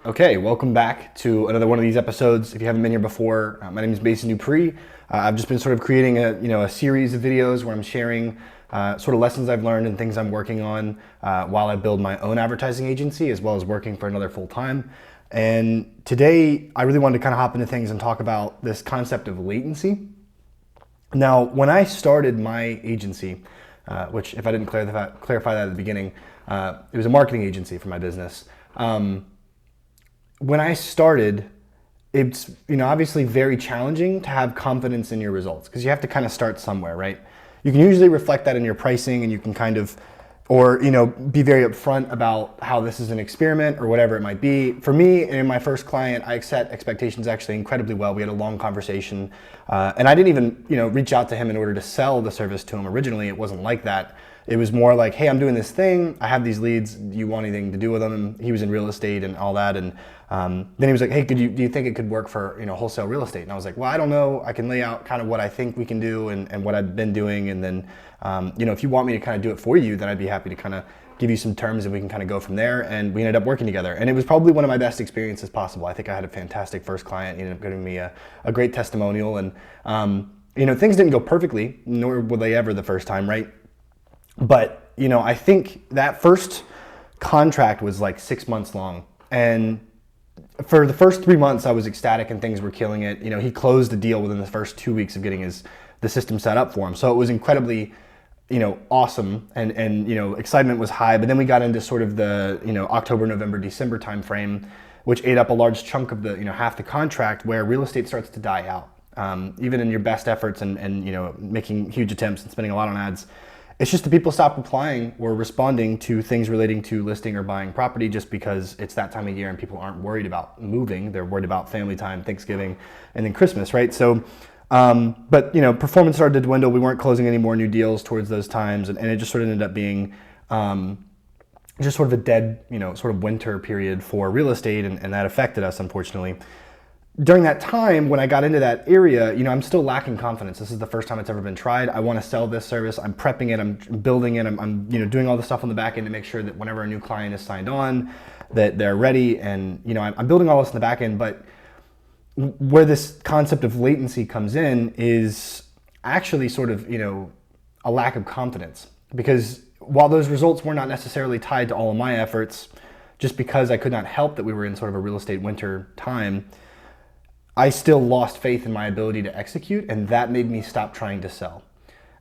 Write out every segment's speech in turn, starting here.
Okay, welcome back to another one of these episodes. If you haven't been here before, my name is Mason Dupree. I've just been sort of creating a series of videos where I'm sharing sort of lessons I've learned and things I'm working on while I build my own advertising agency, as well as working for another full time. And today, I really wanted to kind of hop into things and talk about this concept of latency. Now, when I started my agency, which if I didn't clarify that at the beginning, it was a marketing agency for my business. When I started, it's obviously very challenging to have confidence in your results because you have to kind of start somewhere, right? You can usually reflect that in your pricing, and you can kind of, or be very upfront about how this is an experiment or whatever it might be. For me, in my first client, I set expectations actually incredibly well. We had a long conversation, and I didn't even reach out to him in order to sell the service to him originally. It wasn't like that. It was more like, hey, I'm doing this thing. I have these leads. Do you want anything to do with them? And he was in real estate and all that. And then he was like, hey, do you think it could work for wholesale real estate? And I was like, well, I don't know. I can lay out kind of what I think we can do and what I've been doing. And then, if you want me to kind of do it for you, then I'd be happy to kind of give you some terms and we can kind of go from there. And we ended up working together. And it was probably one of my best experiences possible. I think I had a fantastic first client. He ended up giving me a great testimonial. And, things didn't go perfectly, nor will they ever the first time, right? But, I think that first contract was like 6 months long. And for the first 3 months, I was ecstatic and things were killing it. He closed the deal within the first 2 weeks of getting the system set up for him. So it was incredibly, awesome and excitement was high. But then we got into sort of the, October, November, December timeframe, which ate up a large chunk of the, half the contract, where real estate starts to die out. Even in your best efforts and making huge attempts and spending a lot on ads, it's just that people stop replying or responding to things relating to listing or buying property just because it's that time of year and people aren't worried about moving. They're worried about family time, Thanksgiving, and then Christmas, right? So, but performance started to dwindle. We weren't closing any more new deals towards those times, and it just sort of ended up being just sort of a dead, sort of winter period for real estate, and that affected us, unfortunately. During that time, when I got into that area, I'm still lacking confidence. This is the first time it's ever been tried. I want to sell this service. I'm prepping it. I'm building it. I'm doing all the stuff on the back end to make sure that whenever a new client is signed on, that they're ready. And I'm building all this in the back end. But where this concept of latency comes in is actually sort of a lack of confidence, because while those results were not necessarily tied to all of my efforts, just because I could not help that we were in sort of a real estate winter time, I still lost faith in my ability to execute, and that made me stop trying to sell.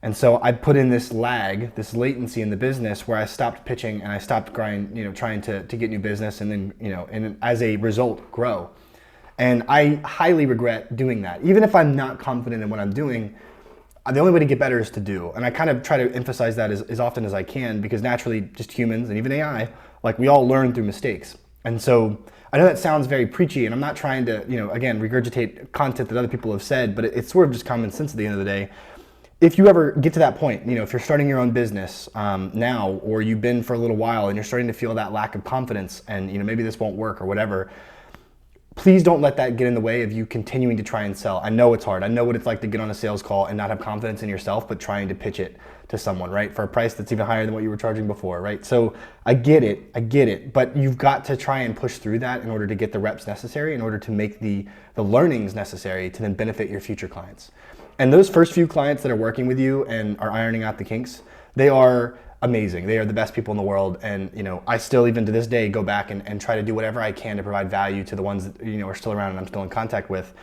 And so I put in this lag, this latency in the business, where I stopped pitching and I stopped trying to get new business, and then and as a result grow. And I highly regret doing that. Even if I'm not confident in what I'm doing, the only way to get better is to do. And I kind of try to emphasize that as often as I can, because naturally, just humans and even AI, like, we all learn through mistakes. And so I know that sounds very preachy, and I'm not trying to, again, regurgitate content that other people have said, but it's sort of just common sense at the end of the day. If you ever get to that point, if you're starting your own business now, or you've been for a little while and you're starting to feel that lack of confidence and, maybe this won't work or whatever, please don't let that get in the way of you continuing to try and sell. I know it's hard. I know what it's like to get on a sales call and not have confidence in yourself, but trying to pitch it to someone, right? For a price that's even higher than what you were charging before, right? So I get it, but you've got to try and push through that in order to get the reps necessary, in order to make the learnings necessary to then benefit your future clients. And those first few clients that are working with you and are ironing out the kinks, they are amazing. They are the best people in the world. And, I still, even to this day, go back and try to do whatever I can to provide value to the ones that, are still around and I'm still in contact with,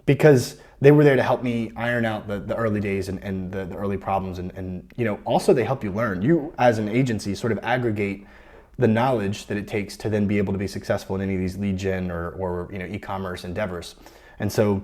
because they were there to help me iron out the early days and the early problems. And also they help you learn. You, as an agency, sort of aggregate the knowledge that it takes to then be able to be successful in any of these lead gen or e-commerce endeavors. And so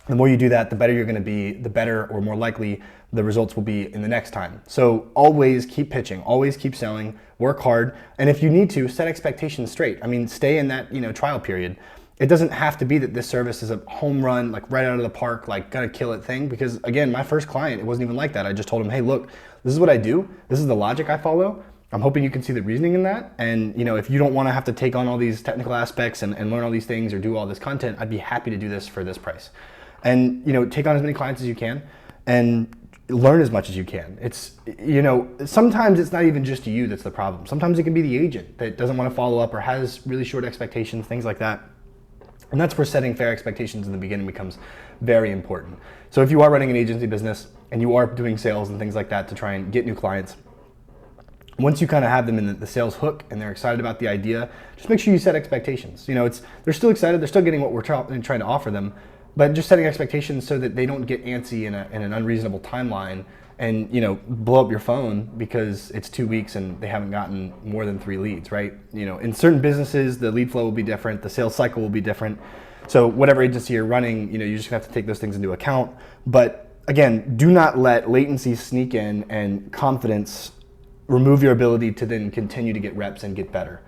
the more you do that, the better you're going to be, the better or more likely the results will be in the next time. So always keep pitching, always keep selling, work hard. And if you need to, set expectations straight. I mean, stay in that, trial period. It doesn't have to be that this service is a home run, like right out of the park, like gonna kill it thing. Because again, my first client, it wasn't even like that. I just told him, hey, look, this is what I do. This is the logic I follow. I'm hoping you can see the reasoning in that. And if you don't want to have to take on all these technical aspects and learn all these things or do all this content, I'd be happy to do this for this price. And take on as many clients as you can. And learn as much as you can. It's, you know, sometimes it's not even just you that's the problem. Sometimes it can be the agent that doesn't want to follow up or has really short expectations, things like that. And that's where setting fair expectations in the beginning becomes very important. So if you are running an agency business and you are doing sales and things like that to try and get new clients, once you kind of have them in the sales hook and they're excited about the idea, just make sure you set expectations. You know, they're still excited, they're still getting what we're trying to offer them, but just setting expectations so that they don't get antsy in an unreasonable timeline and, you know, blow up your phone because it's 2 weeks and they haven't gotten more than 3 leads, right? You know, in certain businesses, the lead flow will be different, the sales cycle will be different. So whatever agency you're running, you know, you're just gonna have to take those things into account. But again, do not let latency sneak in and confidence remove your ability to then continue to get reps and get better.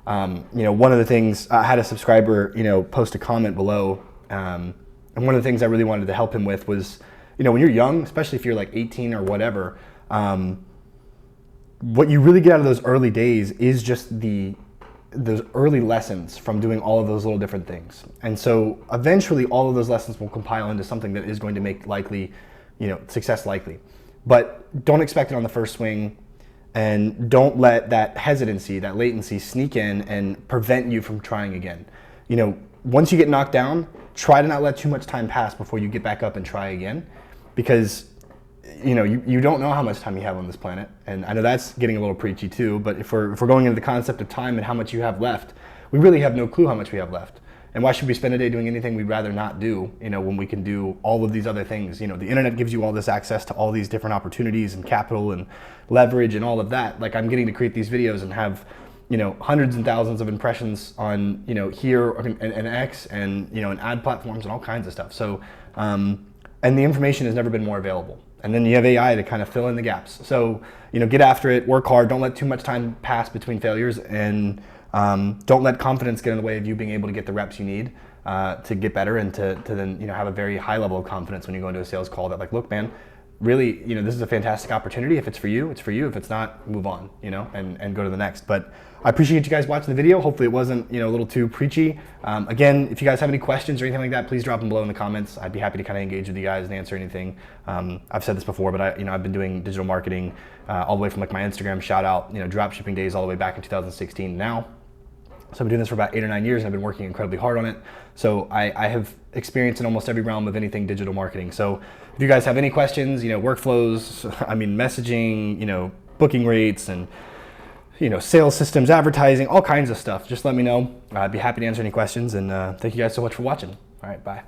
You know, one of the things, I had a subscriber, you know, post a comment below, and one of the things I really wanted to help him with was, you know, when you're young, especially if you're like 18 or whatever, what you really get out of those early days is just those early lessons from doing all of those little different things. And so eventually all of those lessons will compile into something that is going to make likely, you know, success likely. But don't expect it on the first swing, and don't let that hesitancy, that latency sneak in and prevent you from trying again. You know, once you get knocked down, try to not let too much time pass before you get back up and try again, because you know, you don't know how much time you have on this planet. And I know that's getting a little preachy too, but if we're going into the concept of time and how much you have left, we really have no clue how much we have left. And why should we spend a day doing anything we'd rather not do, you know, when we can do all of these other things? You know, the internet gives you all this access to all these different opportunities and capital and leverage and all of that. Like, I'm getting to create these videos and have, you know, hundreds and thousands of impressions on, you know, here and X and, you know, and ad platforms and all kinds of stuff. So, and the information has never been more available. And then you have AI to kind of fill in the gaps. So, you know, get after it, work hard, don't let too much time pass between failures, and don't let confidence get in the way of you being able to get the reps you need to get better and to then, you know, have a very high level of confidence when you go into a sales call that, like, look, man, really, you know, this is a fantastic opportunity. If it's for you, it's for you. If it's not, move on, you know, and go to the next. But I appreciate you guys watching the video. Hopefully it wasn't, you know, a little too preachy. Again, if you guys have any questions or anything like that, please drop them below in the comments. I'd be happy to kind of engage with you guys and answer anything. I've said this before, but I've been doing digital marketing all the way from, like, my Instagram shout out, you know, drop shipping days all the way back in 2016 now. So I've been doing this for about 8 or 9 years, and I've been working incredibly hard on it. So I have experience in almost every realm of anything digital marketing. So if you guys have any questions, you know, workflows, I mean, messaging, you know, booking rates, and, you know, sales systems, advertising, all kinds of stuff, just let me know. I'd be happy to answer any questions. And thank you guys so much for watching. All right, bye.